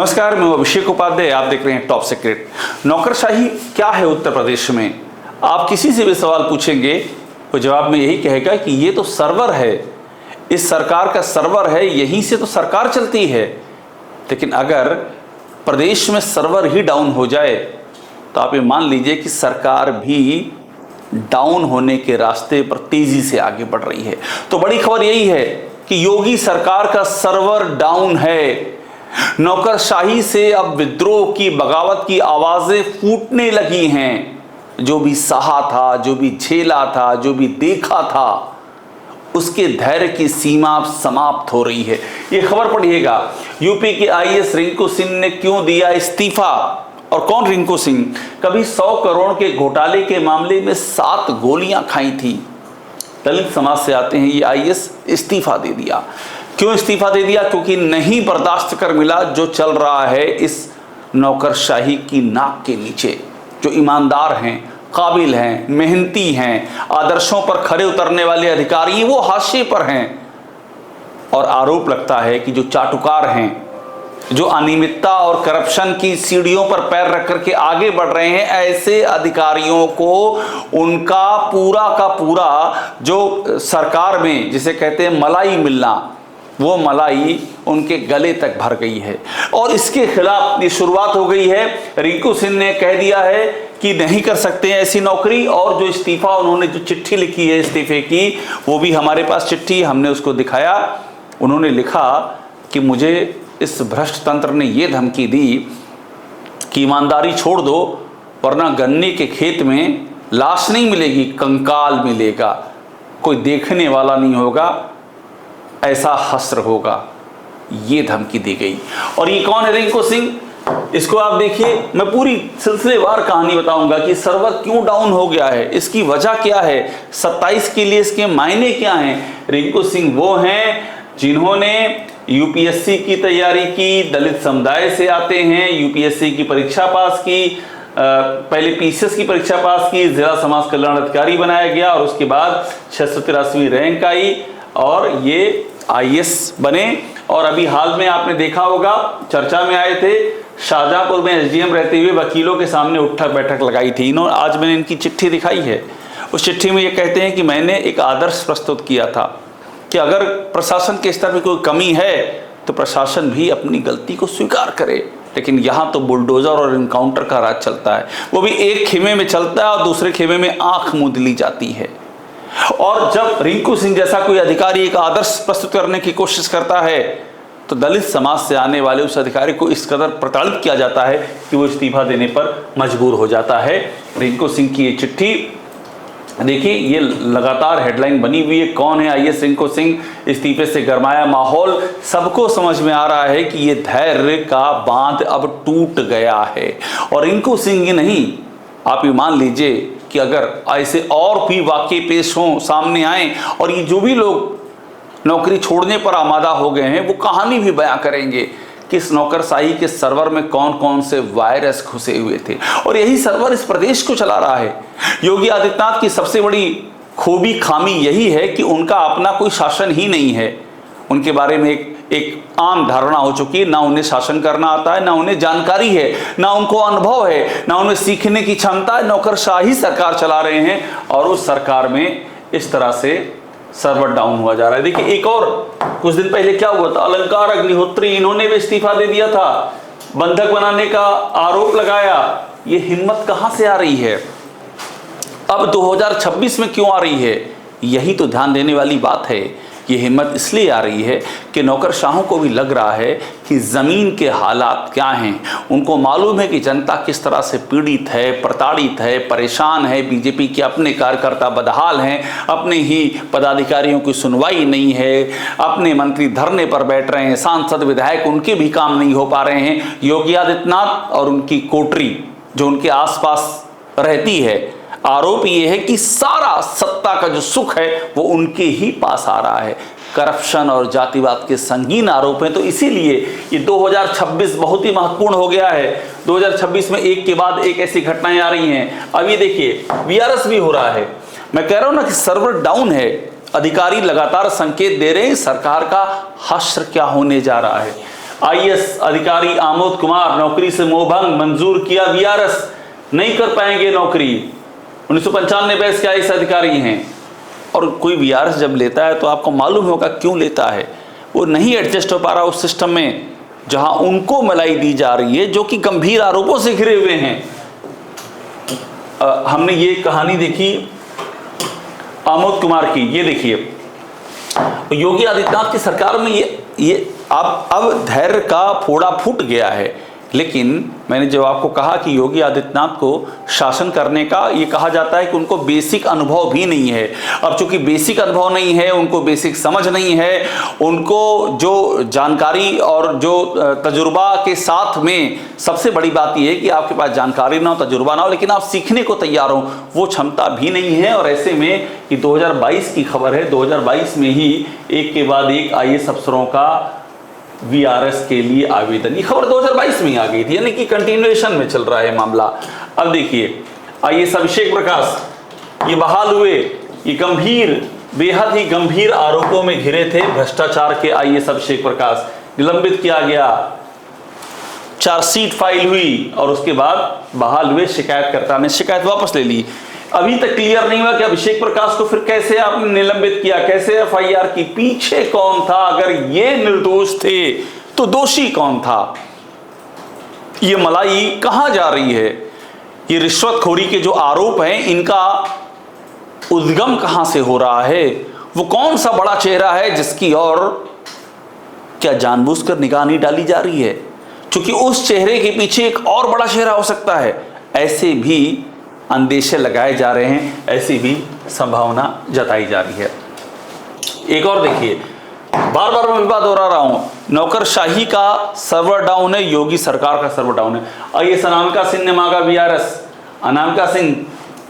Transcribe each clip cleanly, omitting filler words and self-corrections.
नमस्कार, मैं अभिषेक उपाध्याय। आप देख रहे हैं टॉप सीक्रेट। नौकरशाही क्या है उत्तर प्रदेश में? आप किसी से भी सवाल पूछेंगे तो जवाब में यही कहेगा कि ये तो सर्वर है, इस सरकार का सर्वर है, यहीं से तो सरकार चलती है। लेकिन अगर प्रदेश में सर्वर ही डाउन हो जाए तो आप ये मान लीजिए कि सरकार भी डाउन होने के रास्ते पर तेजी से आगे बढ़ रही है। तो बड़ी खबर यही है कि योगी सरकार का सर्वर डाउन है। नौकरशाही से अब विद्रोह की, बगावत की आवाजें फूटने लगी हैं। जो भी सहा था, जो भी झेला था, जो भी देखा था, उसके धैर्य की सीमा अब समाप्त हो रही है। ये खबर पढ़िएगा, यूपी के आईएएस रिंकू सिंह ने क्यों दिया इस्तीफा। और कौन रिंकू सिंह? कभी 100 करोड़ के घोटाले के मामले में 7 गोलियां खाई थी। दलित समाज से आते हैं ये आईएएस, इस्तीफा दे दिया। क्यों इस्तीफा दे दिया? क्योंकि नहीं बर्दाश्त कर मिला जो चल रहा है इस नौकरशाही की नाक के नीचे। जो ईमानदार हैं, काबिल हैं, मेहनती हैं, आदर्शों पर खरे उतरने वाले अधिकारी, वो हाशिए पर हैं। और आरोप लगता है कि जो चाटुकार हैं, जो अनियमितता और करप्शन की सीढ़ियों पर पैर रख करके आगे बढ़ रहे हैं, ऐसे अधिकारियों को उनका पूरा का पूरा जो सरकार में जिसे कहते हैं मलाई मिलना, वो मलाई उनके गले तक भर गई है। और इसके खिलाफ ये शुरुआत हो गई है। रिंकू सिंह ने कह दिया है कि नहीं कर सकते हैं ऐसी नौकरी। और जो इस्तीफा उन्होंने जो चिट्ठी लिखी है इस्तीफे की, वो भी हमारे पास चिट्ठी, हमने उसको दिखाया। उन्होंने लिखा कि मुझे इस भ्रष्ट तंत्र ने ये धमकी दी कि ईमानदारी छोड़ दो, वरना गन्ने के खेत में लाश नहीं मिलेगी, कंकाल मिलेगा, कोई देखने वाला नहीं होगा, ऐसा हस्र होगा। ये धमकी दी गई। और ये कौन है रिंकू सिंह? इसको आप देखिए, मैं पूरी सिलसिलेवार कहानी बताऊंगा कि सर्वर क्यों डाउन हो गया है, इसकी वजह क्या है, 27 के लिए इसके मायने क्या हैं। रिंकू सिंह वो हैं जिन्होंने यूपीएससी की तैयारी की, दलित समुदाय से आते हैं, यूपीएससी की परीक्षा पास की, पहले पीसीएस की परीक्षा पास की, जिला समाज कल्याण अधिकारी बनाया गया और उसके बाद 683वीं रैंक आई और ये आईएएस बने। और अभी हाल में आपने देखा होगा, चर्चा में आए थे, शाहजहांपुर में एसडीएम रहते हुए वकीलों के सामने उठक बैठक लगाई थी इन्होंने। आज मैंने इनकी चिट्ठी दिखाई है। उस चिट्ठी में ये कहते हैं कि मैंने एक आदर्श प्रस्तुत किया था कि अगर प्रशासन के स्तर पर कोई कमी है तो प्रशासन भी अपनी गलती को स्वीकार करे। लेकिन यहाँ तो बुलडोजर और इनकाउंटर का राज चलता है, वो भी एक खेमे में चलता है और दूसरे खेमे में आंख मूंद ली जाती है। और जब रिंकू सिंह जैसा कोई अधिकारी एक आदर्श प्रस्तुत करने की कोशिश करता है तो दलित समाज से आने वाले उस अधिकारी को इस कदर प्रताड़ित किया जाता है कि वो इस्तीफा देने पर मजबूर हो जाता है। रिंकू सिंह की ये चिट्ठी देखिए, ये लगातार हेडलाइन बनी हुई है। कौन है आईएएस रिंकू सिंह? इस्तीफे से गरमाया माहौल। सबको समझ में आ रहा है कि ये धैर्य का बांध अब टूट गया है। और रिंकू सिंह ही नहीं, आप ये मान लीजिए कि अगर ऐसे और भी वाकये पेश हों, सामने आए और ये जो भी लोग नौकरी छोड़ने पर आमादा हो गए हैं वो कहानी भी बयां करेंगे कि इस नौकरशाही के सर्वर में कौन कौन से वायरस घुसे हुए थे। और यही सर्वर इस प्रदेश को चला रहा है। योगी आदित्यनाथ की सबसे बड़ी खूबी, खामी यही है कि उनका अपना कोई शासन ही नहीं है। उनके बारे में एक आम धारणा हो चुकी है, ना उन्हें शासन करना आता है, ना उन्हें जानकारी है, ना उनको अनुभव है, ना उन्हें सीखने की क्षमता है। नौकरशाही सरकार चला रहे हैं और उस सरकार में इस तरह से सर्वर डाउन हुआ जा रहा है। देखिए, एक और कुछ दिन पहले क्या हुआ था, अलंकार अग्निहोत्री, इन्होंने भी इस्तीफा दे दिया था, बंधक बनाने का आरोप लगाया। ये हिम्मत कहां से आ रही है? अब 2026 में क्यों आ रही है? यही तो ध्यान देने वाली बात है। ये हिम्मत इसलिए आ रही है कि नौकरशाहों को भी लग रहा है कि ज़मीन के हालात क्या हैं। उनको मालूम है कि जनता किस तरह से पीड़ित है, प्रताड़ित है, परेशान है। बीजेपी के अपने कार्यकर्ता बदहाल हैं, अपने ही पदाधिकारियों की सुनवाई नहीं है, अपने मंत्री धरने पर बैठ रहे हैं, सांसद विधायक उनके भी काम नहीं हो पा रहे हैं। योगी आदित्यनाथ और उनकी कोटरी जो उनके आसपास रहती है, आरोप ये है कि सारा सत्ता का जो सुख है वो उनके ही पास आ रहा है। करप्शन और जातिवाद के संगीन आरोप हैं। तो इसीलिए ये 2026 बहुत ही महत्वपूर्ण हो गया है। 2026 में एक के बाद एक ऐसी घटनाएं आ रही हैं। अब ये देखिए, वीआरएस भी हो रहा है। मैं कह रहा हूं ना कि सर्वर डाउन है, अधिकारी लगातार संकेत दे रहे हैं सरकार का हश्र क्या होने जा रहा है। आईएएस अधिकारी आमोद कुमार नौकरी से मोहभंग, मंजूर किया वीआरएस, नहीं कर पाएंगे नौकरी। 1995 बैच के आईएएस अधिकारी हैं। और कोई वीआरएस जब लेता है तो आपको मालूम होगा क्यों लेता है। वो नहीं एडजस्ट हो पा रहा उस सिस्टम में जहां उनको मलाई दी जा रही है, जो कि गंभीर आरोपों से घिरे हुए हैं। हमने ये कहानी देखी आमोद कुमार की, ये देखिए योगी आदित्यनाथ की सरकार में ये अब धैर्य का फोड़ा फूट गया है। लेकिन मैंने जब आपको कहा कि योगी आदित्यनाथ को शासन करने का ये कहा जाता है कि उनको बेसिक अनुभव भी नहीं है। अब चूंकि बेसिक अनुभव नहीं है, उनको बेसिक समझ नहीं है, उनको जो जानकारी और जो तजुर्बा के साथ में सबसे बड़ी बात यह है कि आपके पास जानकारी ना हो, तजुर्बा ना हो, लेकिन आप सीखने को तैयार हो, वो क्षमता भी नहीं है। और ऐसे में कि 2022 की खबर है, 2022 में ही एक के बाद एक आईएएस अफसरों का वीआरएस के लिए आवेदन, ये खबर 2022 में आ गई थी, यानी कि कंटिन्यूएशन में चल रहा है मामला। अब देखिए आईएएस अभिषेक प्रकाश ये बहाल हुए, ये गंभीर, बेहद ही गंभीर आरोपों में घिरे थे भ्रष्टाचार के आईएएस अभिषेक प्रकाश, निलंबित किया गया, चार्जशीट फाइल हुई और उसके बाद बहाल हुए। शिकायतकर्ता ने शिकायत वापस ले ली। अभी तक क्लियर नहीं हुआ कि अभिषेक प्रकाश को फिर कैसे आपने निलंबित किया, कैसे एफआईआर की, पीछे कौन था, अगर ये निर्दोष थे तो दोषी कौन था, ये मलाई कहां जा रही है, ये रिश्वतखोरी के जो आरोप हैं इनका उद्गम कहां से हो रहा है, वो कौन सा बड़ा चेहरा है जिसकी और क्या जानबूझकर निगाह नहीं डाली जा रही है, क्योंकि उस चेहरे के पीछे एक और बड़ा चेहरा हो सकता है। ऐसे भी अंदेशे लगाए जा रहे हैं, ऐसी भी संभावना जताई जा रही है। एक और देखिए, बार बार मैं बात दोहरा रहा हूं, नौकरशाही का सर्वर डाउन है, योगी सरकार का सर्वर डाउन है। आईएएस अनामिका सिंह ने मांगा वीआरएस। अनामिका सिंह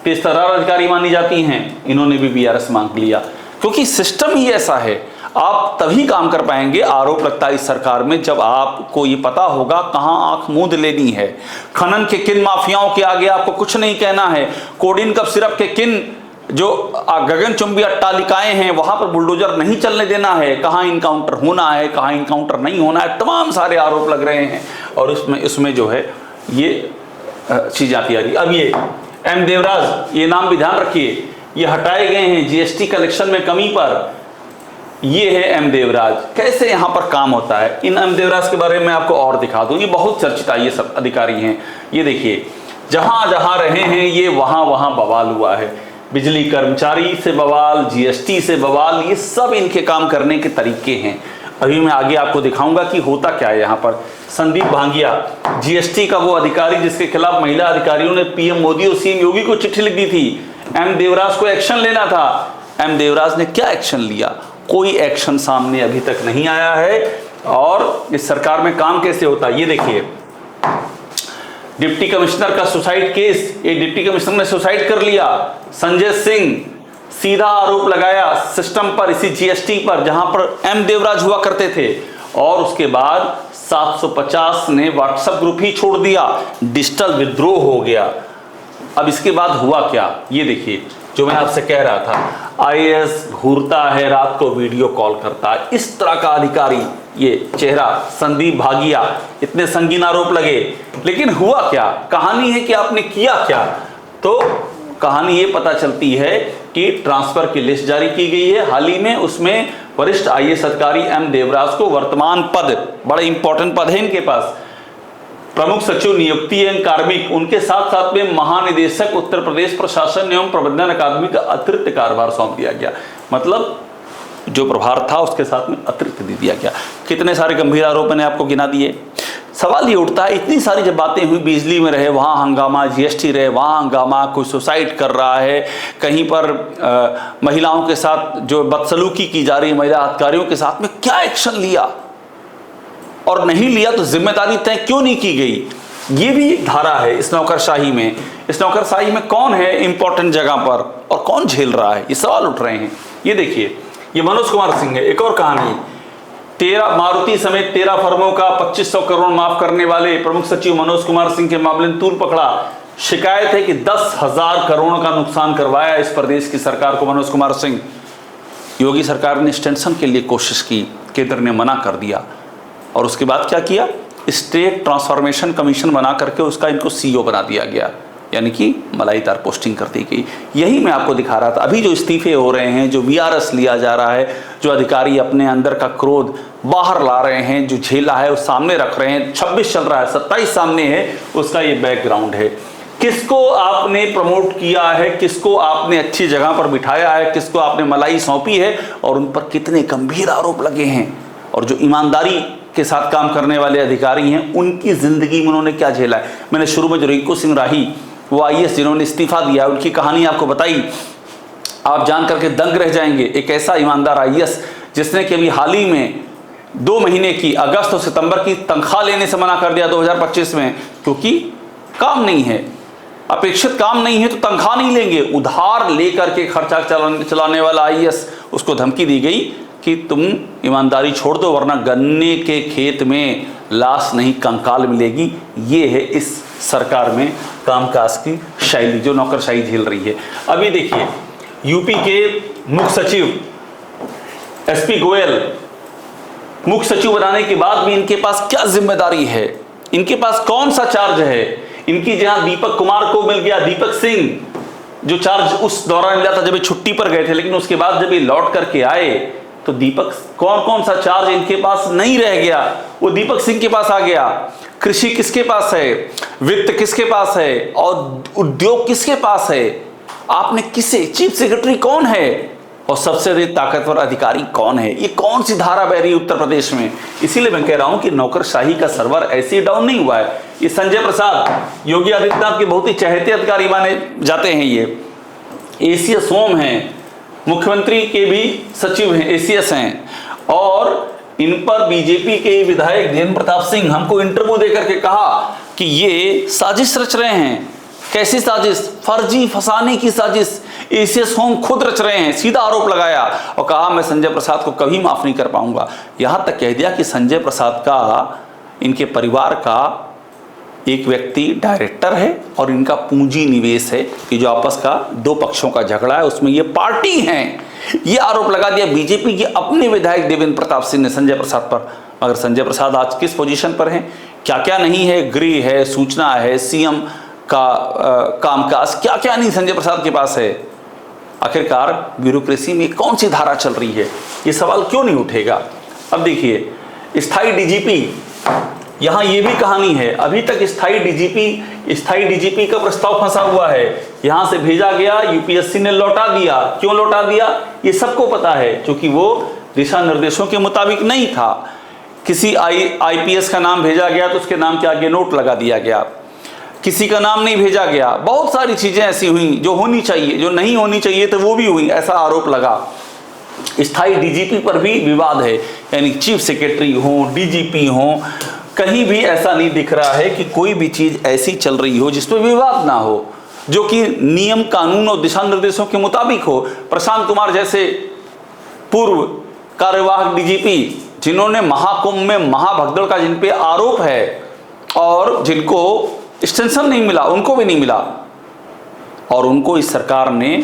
तेज तर्रार अधिकारी मानी जाती हैं, इन्होंने भी वीआरएस मांग लिया, क्योंकि सिस्टम ही ऐसा है। आप तभी काम कर पाएंगे, आरोप लगता है इस सरकार में, जब आपको ये पता होगा कहां आंख मूंद लेनी है। खनन के किन माफियाओं के आगे आपको कुछ नहीं कहना है, कोडिन कप सिरप के किन जो गगनचुंबी अट्टालिकाएं हैं वहां पर बुलडोजर नहीं चलने देना है, कहां इनकाउंटर होना है, कहां इनकाउंटर नहीं होना है, तमाम सारे आरोप लग रहे हैं। और उसमें जो है ये चीज आती आ रही। अब ये एम देवराज, ये नाम भी ध्यान रखिए, ये हटाए गए हैं जीएसटी कलेक्शन में कमी पर। ये है एम देवराज, कैसे यहां पर काम होता है। इन एम देवराज के बारे में आपको और दिखा दूं, ये बहुत चर्चित ये सब अधिकारी हैं। ये देखिए, जहां जहां रहे हैं ये वहां वहां बवाल हुआ है। बिजली कर्मचारी से बवाल, जीएसटी से बवाल, ये सब इनके काम करने के तरीके हैं। अभी मैं आगे आपको दिखाऊंगा कि होता क्या है यहाँ पर। संदीप भांगिया, जीएसटी का वो अधिकारी जिसके खिलाफ महिला अधिकारियों ने पीएम मोदी और सीएम योगी को चिट्ठी लिख दी थी। एम देवराज को एक्शन लेना था, एम देवराज ने क्या एक्शन लिया? कोई एक्शन सामने अभी तक नहीं आया है। और इस सरकार में काम कैसे होता है ये देखिए। डिप्टी कमिश्नर का सुसाइड केस, ये डिप्टी कमिश्नर ने सुसाइड कर लिया। संजय सिंह, सीधा आरोप लगाया सिस्टम पर, इसी जीएसटी पर जहां पर एम देवराज हुआ करते थे। और उसके बाद 750 ने व्हाट्सएप ग्रुप ही छोड़ दिया, डिजिटल विद्रोह हो गया। अब इसके बाद हुआ क्या ये देखिए, जो मैं आपसे कह रहा था, आईएएस घूरता है, रात को वीडियो कॉल करता है, इस तरह का अधिकारी ये चेहरा संदीप भागिया। इतने संगीन आरोप लगे, लेकिन हुआ क्या? कहानी है कि आपने किया क्या? तो कहानी ये पता चलती है कि ट्रांसफर की लिस्ट जारी की गई है हाल ही में, उसमें वरिष्ठ आईएएस अधिकारी एम देवराज को वर्तमान पद, बड़ा इंपॉर्टेंट पद है इनके पास, प्रमुख सचिव नियुक्ति एवं कार्मिक, उनके साथ साथ में महानिदेशक उत्तर प्रदेश प्रशासन एवं प्रबंधन अकादमी का अतिरिक्त कार्यभार सौंप दिया गया। मतलब जो प्रभार था उसके साथ में अतिरिक्त दे दिया गया। कितने सारे गंभीर आरोप मैंने आपको गिना दिए। सवाल ये उठता है, इतनी सारी जब बातें हुई, बिजली में रहे वहाँ हंगामा, जीएसटी रहे वहाँ हंगामा, कोई सुसाइड कर रहा है, कहीं पर महिलाओं के साथ जो बदसलूकी की जा रही है महिला अधिकारियों के साथ में, क्या एक्शन लिया? और नहीं लिया तो जिम्मेदारी तय क्यों नहीं की गई? ये भी एक धारा है इस नौकरशाही में। इस नौकरशाही में कौन है इंपॉर्टेंट जगह पर और कौन झेल रहा है, ये सवाल उठ रहे हैं। ये देखिए, ये मनोज कुमार सिंह है। एक और कहानी, 13 मारुति समेत 13 फर्मों का 2500 करोड़ माफ करने वाले प्रमुख सचिव मनोज कुमार सिंह के मामले में तूल पकड़ा। शिकायत है कि 10,000 करोड़ का नुकसान करवाया इस प्रदेश की सरकार को मनोज कुमार सिंह। योगी सरकार ने एक्सटेंशन के लिए कोशिश की, केंद्र ने मना कर दिया। और उसके बाद क्या किया, स्टेट ट्रांसफॉर्मेशन कमीशन बना करके उसका इनको CEO बना दिया गया, यानी कि मलाईदार पोस्टिंग कर दी गई। यही मैं आपको दिखा रहा था। अभी जो इस्तीफे हो रहे हैं, जो VRS लिया जा रहा है, जो अधिकारी अपने अंदर का क्रोध बाहर ला रहे हैं, जो झेला है उस सामने रख रहे हैं, 26 चल रहा है, 27 सामने है, उसका ये बैकग्राउंड है। किसको आपने प्रमोट किया है, किसको आपने अच्छी जगह पर बिठाया है, किसको आपने मलाई सौंपी है, और उन पर कितने गंभीर आरोप लगे हैं, और जो ईमानदारी के साथ काम करने वाले अधिकारी हैं उनकी जिंदगी में उन्होंने क्या झेला है। मैंने शुरू में जो रिंकू सिंह राही, वो IAS जिन्होंने इस्तीफा दिया, उनकी कहानी आपको बताई, आप जान करके दंग रह जाएंगे। एक ऐसा ईमानदार IAS जिसने कि अभी हाल ही में 2 महीने की अगस्त और सितंबर की तनख्वाह लेने से मना कर दिया 2025 में, क्योंकि काम नहीं है, अपेक्षित काम नहीं है तो तनख्वाह नहीं लेंगे। उधार लेकर के खर्चा चलाने वाला IAS, उसको धमकी दी गई कि तुम ईमानदारी छोड़ दो वरना गन्ने के खेत में लाश नहीं कंकाल मिलेगी। ये है इस सरकार में कामकाज की शैली जो नौकरशाही झेल रही है। अभी देखिए यूपी के मुख्य सचिव SP गोयल, मुख्य सचिव बनाने के बाद भी इनके पास क्या जिम्मेदारी है, इनके पास कौन सा चार्ज है। इनकी जहां दीपक कुमार को मिल गया, दीपक सिंह जो चार्ज उस दौरान मिला था जब ये छुट्टी पर गए थे, लेकिन उसके बाद जब ये लौट करके आए तो दीपक कौन सा चार्ज इनके पास नहीं रह गया, वो दीपक सिंह के पास आ गया। कृषि किसके पास है, वित्त किसके पास है, और उद्योग किसके पास है। आपने किसे, चीफ सेक्रेटरी कौन है, और सबसे अधिक ताकतवर अधिकारी कौन है। ये कौन सी धारा बह रही है उत्तर प्रदेश में। इसीलिए मैं कह रहा हूं कि नौकरशाही का सर्वर ऐसे डाउन नहीं हुआ है। ये संजय प्रसाद योगी आदित्यनाथ के बहुत ही चहेते अधिकारी माने जाते हैं। ये ACS होम हैं, मुख्यमंत्री के भी सचिव हैं, ACS हैं, और इन पर बीजेपी के विधायक देवेंद्र प्रताप सिंह हमको इंटरव्यू देकर के कहा कि ये साजिश रच रहे हैं। कैसी साजिश, फर्जी फंसाने की साजिश ACS होम खुद रच रहे हैं। सीधा आरोप लगाया और कहा मैं संजय प्रसाद को कभी माफ नहीं कर पाऊंगा। यहां तक कह दिया कि संजय प्रसाद का, इनके परिवार का एक व्यक्ति डायरेक्टर है और इनका पूंजी निवेश है कि जो आपस का 2 पक्षों का झगड़ा है उसमें ये पार्टी हैं। ये आरोप लगा दिया बीजेपी के अपने विधायक देवेंद्र प्रताप सिंह ने संजय प्रसाद पर। मगर संजय प्रसाद आज किस पोजीशन पर हैं, क्या क्या नहीं है, गृह है, सूचना है, CM का कामकाज, क्या क्या नहीं संजय प्रसाद के पास है। आखिरकार ब्यूरोक्रेसी में कौन सी धारा चल रही है, ये सवाल क्यों नहीं उठेगा। अब देखिए स्थायी DGP, यहाँ ये भी कहानी है। अभी तक स्थायी DGP का प्रस्ताव फंसा हुआ है। यहाँ से भेजा गया, UPSC ने लौटा दिया। क्यों लौटा दिया ये सबको पता है, क्योंकि वो दिशा निर्देशों के मुताबिक नहीं था। किसी IPS का नाम भेजा गया तो उसके नाम के आगे नोट लगा दिया गया, किसी का नाम नहीं भेजा गया। बहुत सारी चीजें ऐसी हुई जो होनी चाहिए, जो नहीं होनी चाहिए तो वो भी हुई, ऐसा आरोप लगा। स्थायी DGP पर भी विवाद है, यानी चीफ सेक्रेटरी हो, DGP हो, कहीं भी ऐसा नहीं दिख रहा है कि कोई भी चीज ऐसी चल रही हो जिसमें विवाद ना हो, जो कि नियम कानून और दिशा निर्देशों के मुताबिक हो। प्रशांत कुमार जैसे पूर्व कार्यवाहक DGP जिन्होंने महाकुंभ में महाभगदड़ का जिन पे आरोप है और जिनको एक्सटेंशन नहीं मिला, उनको भी नहीं मिला, और उनको इस सरकार ने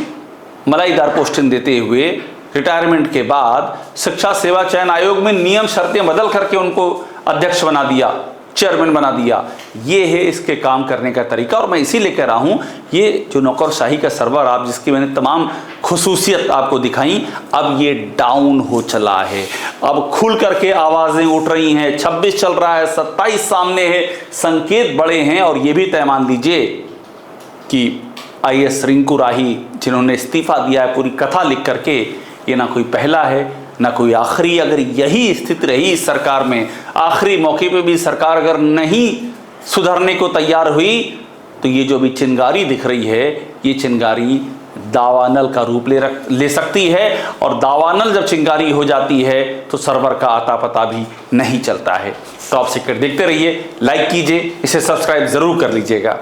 मलाईदार पोस्टिंग देते हुए रिटायरमेंट के बाद शिक्षा सेवा चयन आयोग में नियम शर्तें बदल करके उनको अध्यक्ष बना दिया, चेयरमैन बना दिया। ये है इसके काम करने का तरीका। और मैं इसीलिए कह रहा हूं, ये जो नौकरशाही का सर्वर आप जिसकी मैंने तमाम खुसूसियत आपको दिखाई, अब ये डाउन हो चला है। अब खुल करके आवाजें उठ रही हैं। 26 चल रहा है, 27 सामने है, संकेत बड़े हैं। और ये भी तय मान लीजिए कि IAS रिंकू राही जिन्होंने इस्तीफा दिया है, पूरी कथा लिख करके, ये ना कोई पहला है ना कोई आखिरी। अगर यही स्थिति रही इस सरकार में, आखिरी मौके पे भी सरकार अगर नहीं सुधरने को तैयार हुई, तो ये जो भी चिंगारी दिख रही है, ये चिंगारी दावानल का रूप ले सकती है। और दावानल जब चिंगारी हो जाती है तो सर्वर का आता पता भी नहीं चलता है। टॉप सीक्रेट देखते रहिए, लाइक कीजिए, इसे सब्सक्राइब जरूर कर लीजिएगा।